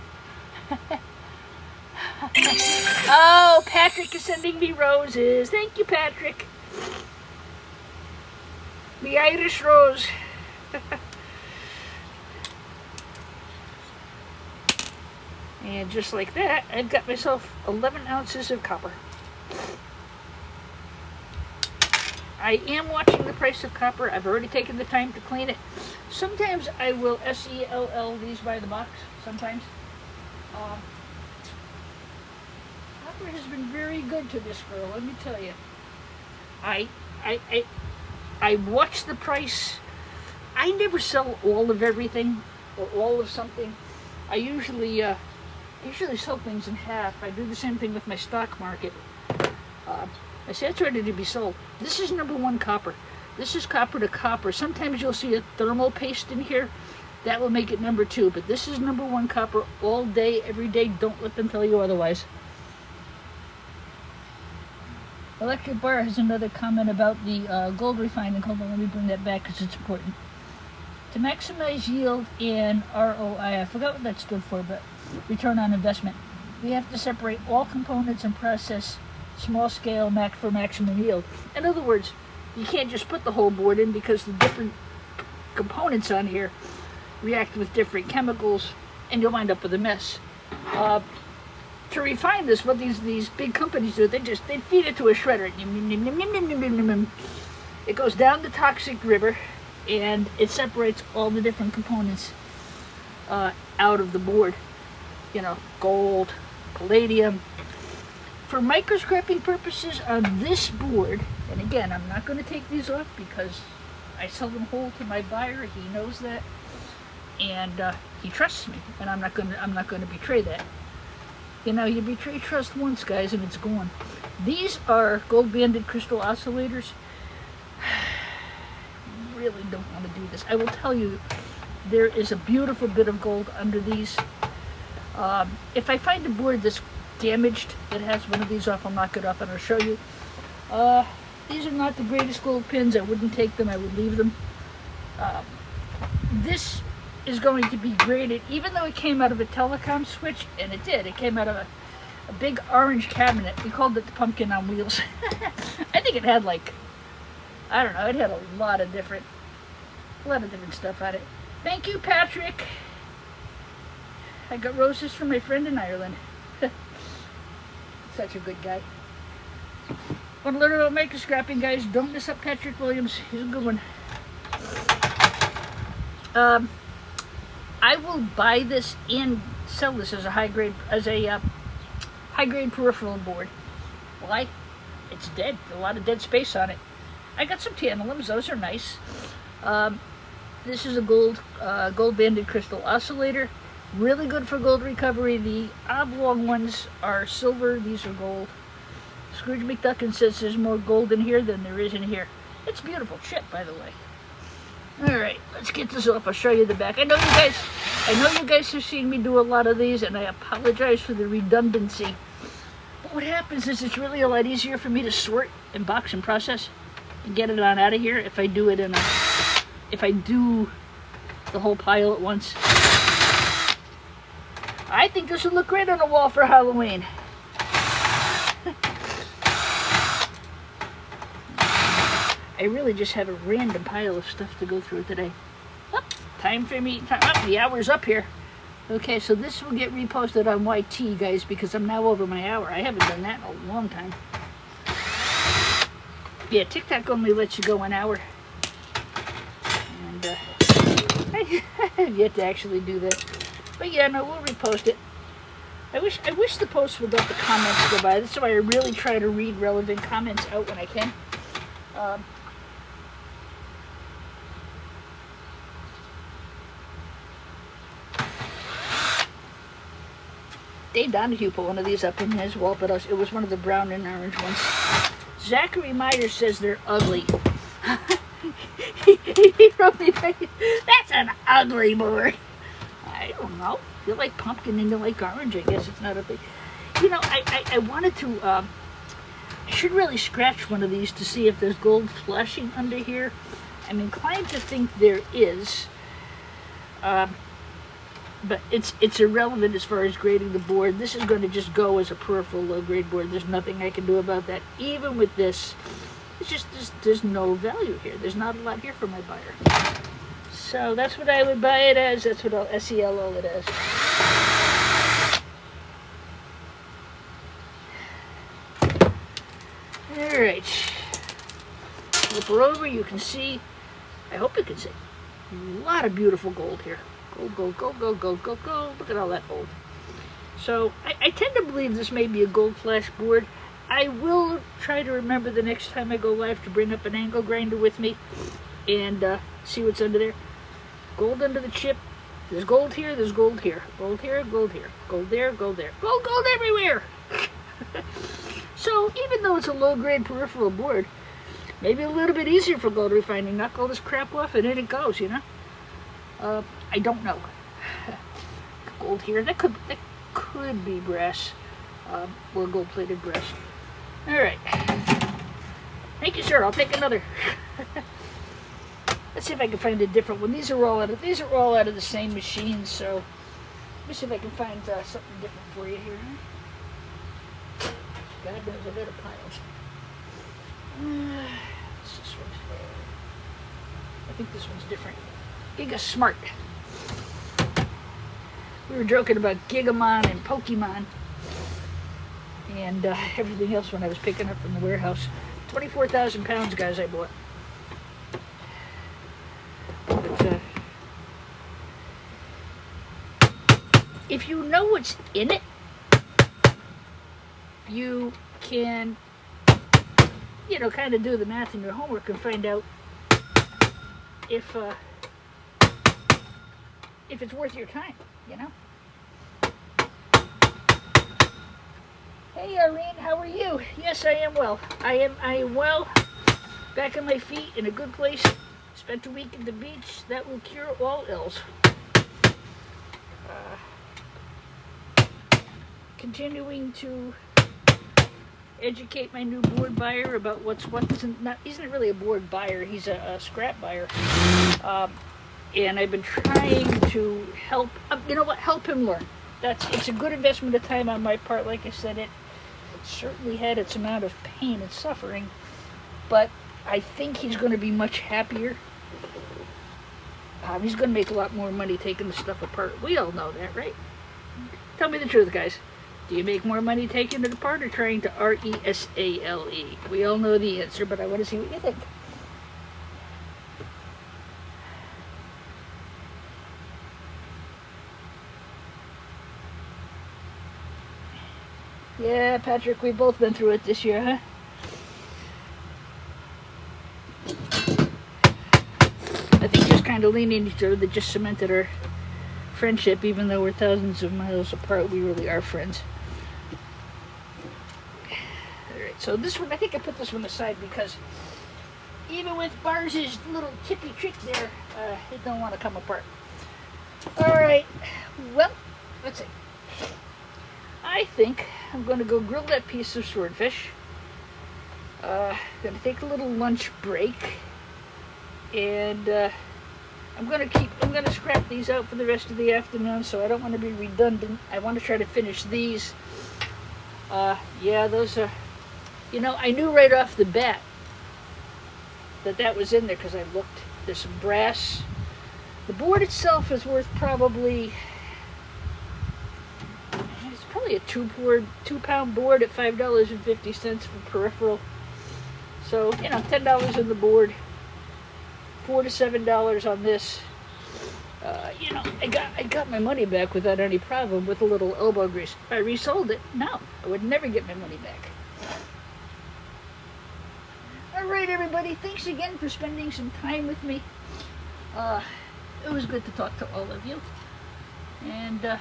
Oh, Patrick is sending me roses. Thank you, Patrick. The Irish rose. And just like that, I've got myself 11 ounces of copper. I am watching the price of copper. I've already taken the time to clean it. Sometimes I will SELL these by the box, sometimes. Copper has been very good to this girl, let me tell you. I watch the price. I never sell all of everything or all of something. I usually sell things in half. I do the same thing with my stock market. I say it's ready to be sold. This is #1 copper. This is copper to copper. Sometimes you'll see a thermal paste in here. That will make it #2. But this is #1 copper all day, every day. Don't let them tell you otherwise. Electric Bar has another comment about the gold refining. Hold on, let me bring that back because it's important. To maximize yield and ROI, I forgot what that stood for, but return on investment, we have to separate all components and process small scale for maximum yield. In other words, you can't just put the whole board in because the different components on here react with different chemicals and you'll wind up with a mess. To refine this, what these big companies do, they feed it to a shredder. It goes down the toxic river and it separates all the different components out of the board. You know, gold, palladium. For microscoping purposes on this board, and again, I'm not going to take these off because I sell them whole to my buyer. He knows that, and he trusts me, and I'm not going to betray that. You know, you betray trust once, guys, and it's gone. These are gold-banded crystal oscillators. Really don't want to do this. I will tell you, there is a beautiful bit of gold under these. If I find a board that's damaged that has one of these off, I'll knock it off and I'll show you. These are not the greatest gold pins. I wouldn't take them. I would leave them. This is going to be graded, even though it came out of a telecom switch, and it did. It came out of a big orange cabinet. We called it the pumpkin on wheels. I think it had like, I don't know, it had a lot of different stuff on it. Thank you, Patrick. I got roses from my friend in Ireland. Such a good guy. Want to learn about microscoping, guys? Don't miss up Patrick Williams. He's a good one. I will buy this and sell this as a high grade peripheral board. Why? It's dead. A lot of dead space on it. I got some tantalums. Those are nice. This is a gold-banded crystal oscillator. Really good for gold recovery. The oblong ones are silver. These are gold. Scrooge McDuckin says there's more gold in here than there is in here. It's beautiful shit, by the way. Alright, let's get this off. I'll show you the back. I know you guys have seen me do a lot of these, and I apologize for the redundancy. But what happens is it's really a lot easier for me to sort and box and process and get it on out of here if I do it if I do the whole pile at once. I think this would look great on the wall for Halloween. I really just have a random pile of stuff to go through today. Oh, time for me. Oh, the hour's up here. Okay, so this will get reposted on YT, guys, because I'm now over my hour. I haven't done that in a long time. Yeah, TikTok only lets you go an hour. And I have yet to actually do that. But yeah, no, we'll repost it. I wish the posts would let the comments go by. That's why I really try to read relevant comments out when I can. Dave Donahue put one of these up in his wall, but it was one of the brown and orange ones. Zachary Myers says they're ugly. He wrote me back, that's an ugly board. I don't know. You like pumpkin and you like orange. I guess it's not a big... You know, I wanted to... I should really scratch one of these to see if there's gold flashing under here. I'm inclined to think there is. But it's irrelevant as far as grading the board. This is going to just go as a peripheral low-grade board. There's nothing I can do about that. Even with this, it's just there's no value here. There's not a lot here for my buyer. So that's what I would buy it as. That's what I'll SEL it as. All right. Flip her over. You can see. I hope you can see. A lot of beautiful gold here. Gold, gold, gold, gold, gold, gold, gold. Look at all that gold. So I tend to believe this may be a gold flash board. I will try to remember the next time I go live to bring up an angle grinder with me and see what's under there. Gold under the chip. There's gold here, there's gold here. Gold here, gold here. Gold there, gold there. Gold, gold everywhere! So even though it's a low-grade peripheral board, maybe a little bit easier for gold refining. Knock all this crap off and in it goes, you know? I don't know. Gold here. That could be brass, or gold-plated brass. All right. Thank you, sir. I'll take another. Let's see if I can find a different one. These are all out of the same machine. So let me see if I can find something different for you here. God knows I've got a piles. This one. I think this one's different. Giga Smart. We were joking about Gigamon and Pokemon and everything else when I was picking up from the warehouse. 24,000 pounds, guys, I bought. But, if you know what's in it, you can, you know, kind of do the math in your homework and find out if it's worth your time, you know? Hey, Irene, how are you? Yes, I am well. I am well. Back on my feet, in a good place. Spent a week at the beach. That will cure all ills. Continuing to educate my new board buyer about what's what. He's not really a board buyer. He's a scrap buyer. And I've been trying to help, you know what, help him learn. It's a good investment of time on my part. Like I said, it certainly had its amount of pain and suffering, but I think he's going to be much happier. He's going to make a lot more money taking the stuff apart. We all know that, right? Tell me the truth, guys. Do you make more money taking it apart or trying to RESALE? We all know the answer, but I want to see what you think. Yeah, Patrick, we've both been through it this year, huh? I think just kind of leaning each other that just cemented our friendship. Even though we're thousands of miles apart, we really are friends. Alright, so this one, I think I put this one aside because even with Bars's little tippy trick there, it don't want to come apart. Alright, well, let's see. I think I'm going to go grill that piece of swordfish. Going to take a little lunch break, and I'm going to scrap these out for the rest of the afternoon. So I don't want to be redundant. I want to try to finish these. Yeah, those are, you know, I knew right off the bat that was in there because I looked. There's some brass. The board itself is worth probably, it's probably a 2-pound board at $5.50 for peripheral. So, you know, $10 on the board, $4 to $7 on this. You know, I got my money back without any problem with a little elbow grease. If I resold it, no, I would never get my money back. Alright everybody, thanks again for spending some time with me. It was good to talk to all of you. And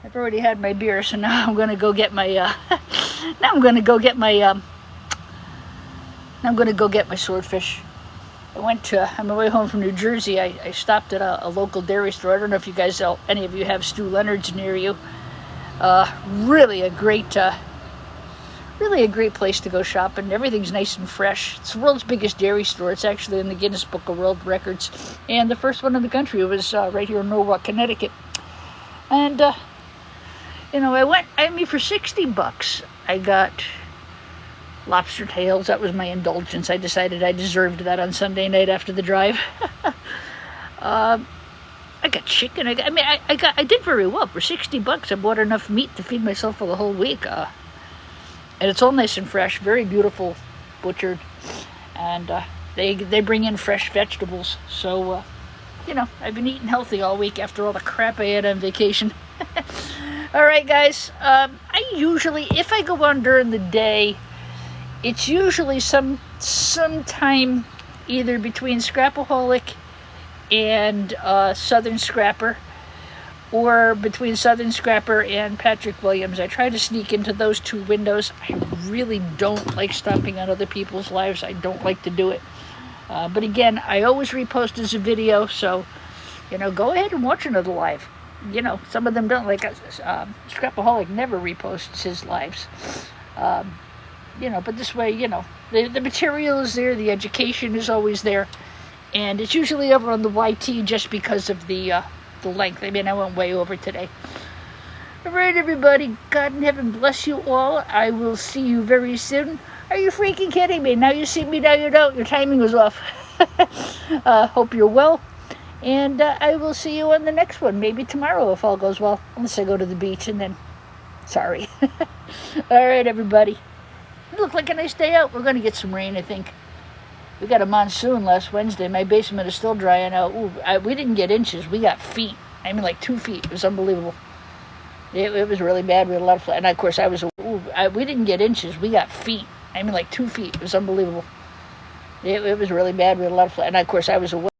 I've already had my beer, so now I'm gonna go get my now I'm gonna go get my swordfish. On my way home from New Jersey, I stopped at a local dairy store. I don't know if you guys, any of you have Stu Leonard's near you. Really a great place to go shopping. Everything's nice and fresh. It's the world's biggest dairy store. It's actually in the Guinness Book of World Records. And the first one in the country was right here in Norwalk, Connecticut. And, you know, for $60, I got lobster tails. That was my indulgence. I decided I deserved that on Sunday night after the drive. I got chicken. I did very well. For $60, I bought enough meat to feed myself for the whole week. And it's all nice and fresh, very beautiful, butchered. And they bring in fresh vegetables. So, you know, I've been eating healthy all week after all the crap I had on vacation. All right, guys. I usually, if I go on during the day, it's usually sometime either between Scrapaholic and Southern Scrapper, or between Southern Scrapper and Patrick Williams. I try to sneak into those two windows. I really don't like stomping on other people's lives. I don't like to do it. But again, I always repost as a video, so, you know, go ahead and watch another live. You know, some of them don't. Like Scrapaholic never reposts his lives. You know, but this way, you know, the material is there, the education is always there, and it's usually over on the YT just because of the length. I mean, I went way over today. All right, everybody, God in heaven bless you all. I will see you very soon. Are you freaking kidding me? Now you see me, now you don't. Your timing was off. Hope you're well, and I will see you on the next one, maybe tomorrow if all goes well, unless I go to the beach, and then, sorry. All right, everybody. It looked like a nice day out. We're going to get some rain, I think. We got a monsoon last Wednesday. My basement is still drying out. Ooh, we didn't get inches. We got feet. I mean, like 2 feet. It was unbelievable. It was really bad. We had a lot of flood. And, of course, we didn't get inches. We got feet. I mean, like 2 feet. It was unbelievable. It was really bad. We had a lot of flood. And, of course, I was away.